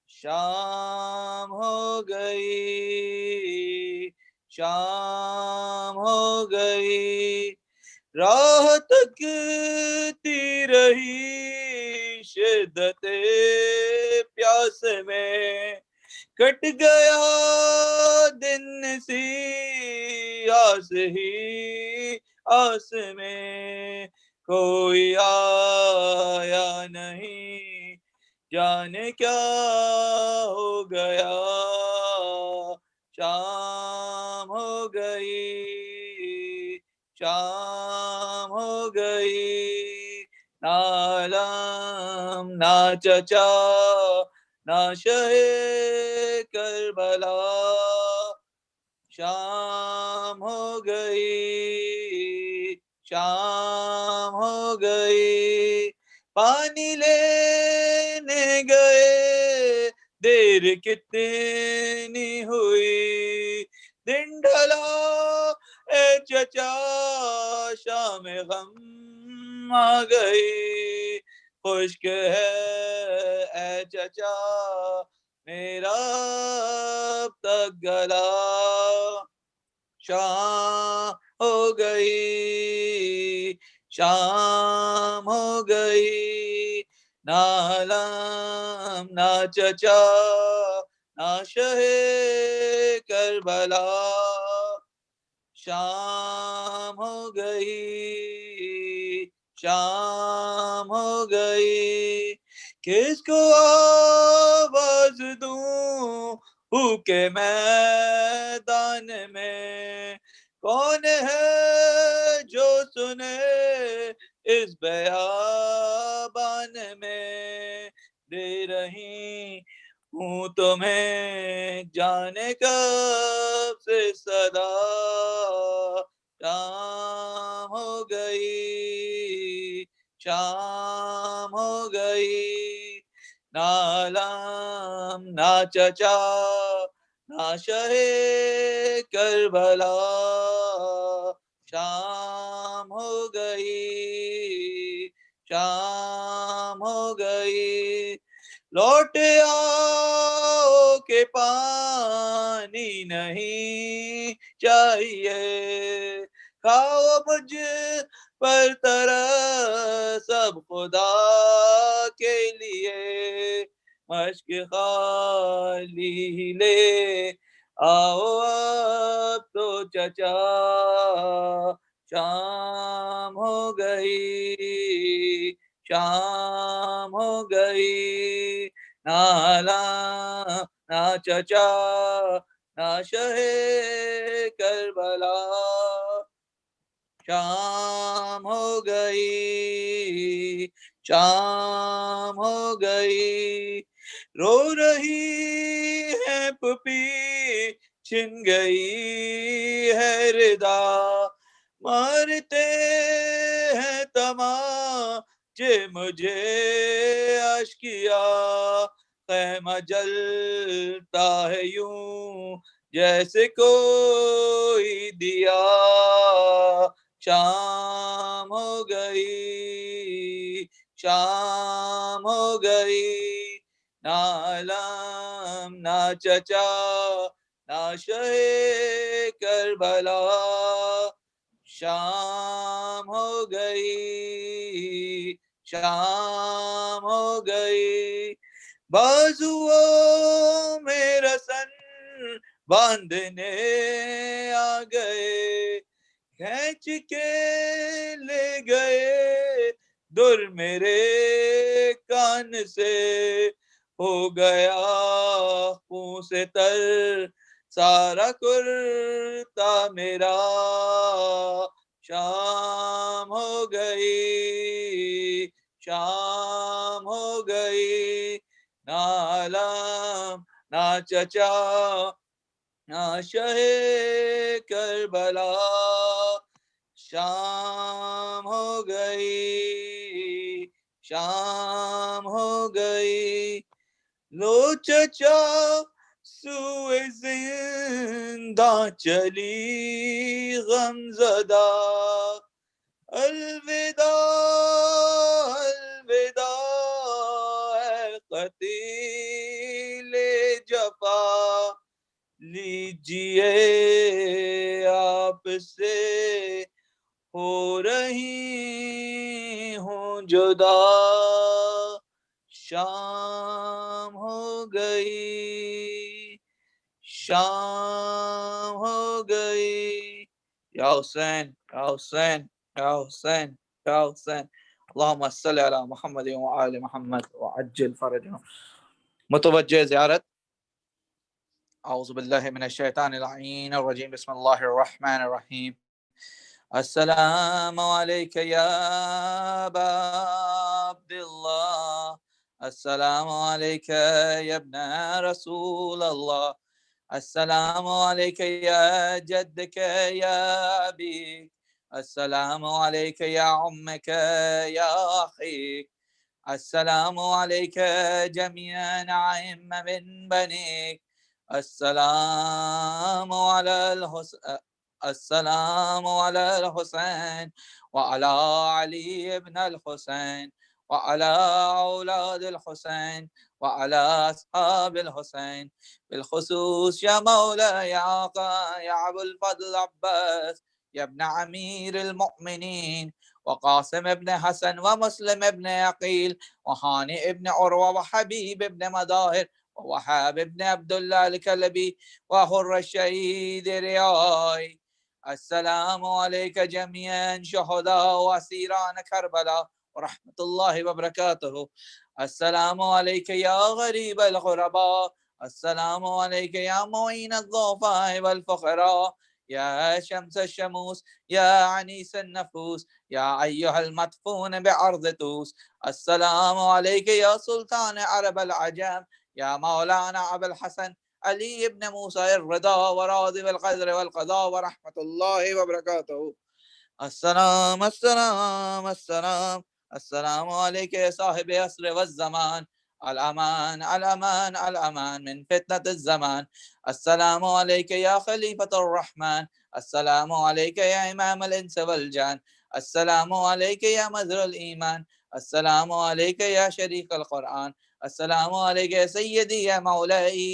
शाम हो गई, शाम हो गई, राह तकती रही शिद्दते प्यास में, कट गया दिन सी आस ही आस में, कोई आया नहीं जाने क्या हो गया। शाम हो गई, शाम हो गई, ना आलम ना चचा ना शहे करबला। शाम हो गई, शाम हो गई, पानी लेने गए देर कितनी हुई, दिन ढला ए चचा शाम गम आ गई, खुश्क है ए चचा मेरा अब तक गला। शाम हो गई, शाम हो गई, ना आलम ना चचा ना शहे करबला। शाम हो गई, शाम हो गई, किसको आवाज दूं भूखे मैदान में, कौन है जो सुने इस बयाबान में, दे रही हूँ तुम्हें जाने कब से सदा। शाम हो गई, शाम हो गई, ना आलम ना चचा ना शहे करबला। शाम हो गई, शाम हो गई, लौट आओ के पानी नहीं चाहिए, खाओ मुझ पर तरस सब खुदा के लिए, मश्क खाली ले आओ अब तो चचा। शाम हो गई, शाम हो गई, ना आलम ना चचा ना शहे करबला। शाम हो गई, शाम हो गई, रो रही है पुपी छिन गई है रिदा, मारते हैं तमाचे मुझे आशिकिया, ख़ैमा जलता है यूं जैसे कोई दिया। शाम हो गई, शाम हो गई, ना आलम ना चचा ना शहे करबला शाम हो गई, शाम हो गई। बाजुओं में रसन बांधने आ गए, खींच के ले गए दुर मेरे कान से, हो गया खून से तर सारा कुर्ता मेरा, शाम हो गई, शाम हो गई। ना आलम ना चचा ना शहे करबला, शाम हो गई, शाम हो गई। लो चचा सुए जिंदा चली गमज़दा, अलविदा अलविदा ऐ क़तीले जफ़ा, लीजिए आपसे हो रही हूँ जुदा, शाम हो गई, शाम हो गई। या हुसैन या हुसैन या हुसैन या हुसैन, अल्लाहुम्मा सल्लि अला मुहम्मद व आले मुहम्मद व अज्जिल फरजहम। मुतवज्जे ज़ियारत। औज़ु बिल्लाहि मिनश शैतानिर रजीम, बिस्मिल्लाहिर रहमानिर रहीम। अस्सलामु अलैका या अबा अब्दिल्लाह, अस्सलामु अलैका या इब्न रसूलल्लाह, अस्सलामु अलैका या जद्दका या अबीक, अस्सलामु अलैका या उम्मका या अखीक, अस्सलामु अलैका जमीअन अइम्मा मिन बनीक, अस्सलामु अलल हुसैन, अस्सलामु अलल हुसैन व अला अली इब्न अल हुसैन व अला औलाद अल हुसैन व अला अस्हाबिल हुसैन बिलखुसूस या मौला या आका या अबुल फضल अब्बास या इब्न अमीर अल मुमिनीन व कासिम इब्न हसन व मुस्लिम इब्न अकील व हानी इब्न उरवा व हबीब इब्न मदाहिर व वहाब इब्न अब्दुल्लाह अल कलबी व हुर्र शहीद रियाई। अस्सलामु अलैका जमीअन शुहदा व असीरान करबला व रहमतुल्लाहि व बरकातुहू। अस्सलामु अलैका या गरीब अल गुरबा, अस्सलामु अलैका या मुईन अज़्ज़ुफ़ा वल फ़ुक़रा, या शम्स अश-शमूस या अनीस अन-नफूस या अय्युहल मदफून बिअर्ज़ तूस, अस्सलामु अलैका या सुल्तान अरब अल अजम, या मौलाना अबुल हसन अली इब्न मूसा ar-रदा व राज़ि वल क़द्र वल क़दा व रहमतुल्लाहि व बरकातुहू। अस्सलाम अस्सलाम अस्सलाम, अस्सलामु अलैका या साहिब अस्र व ज़मान, अल अमान अल अमान अल अमान मिन फितनत ज़मान, अस्सलामु अलैका या खलीफतुर रहमान, अस्सलामु अलैका या इमाम अल इंस वल जान, अस्सलामु अलैका या मज़रुल ईमान, अस्सलामु अलैका या शरीक अल कुरआन, अस्सलामु अलैका या सय्यदी या मौलाई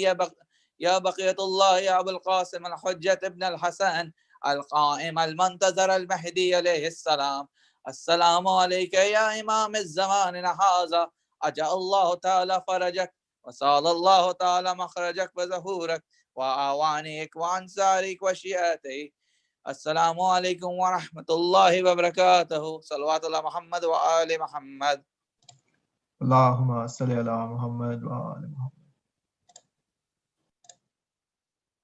या बक़ियतुल्लाह या अबुल क़ासिम अल हुज्जत इब्न अल हसन अल क़ाइम अल मुंतज़र अल महदी अलैहिस्सलाम, अस्सलामु अलैका या इमाम अज़्ज़मान हाज़ा अजअल्लाहु तआला फरजक व सल्लल्लाहु तआला मखरजक व ज़हूरक व आवानिक व अंसारिक व शियातिक। अस्सलामु अलैकुम व रहमतुल्लाहि व बरकातुहू। सल्लल्लाहु अला मुहम्मद व आले Muhammad. Allahumma salli ala Muhammad wa ali Muhammad.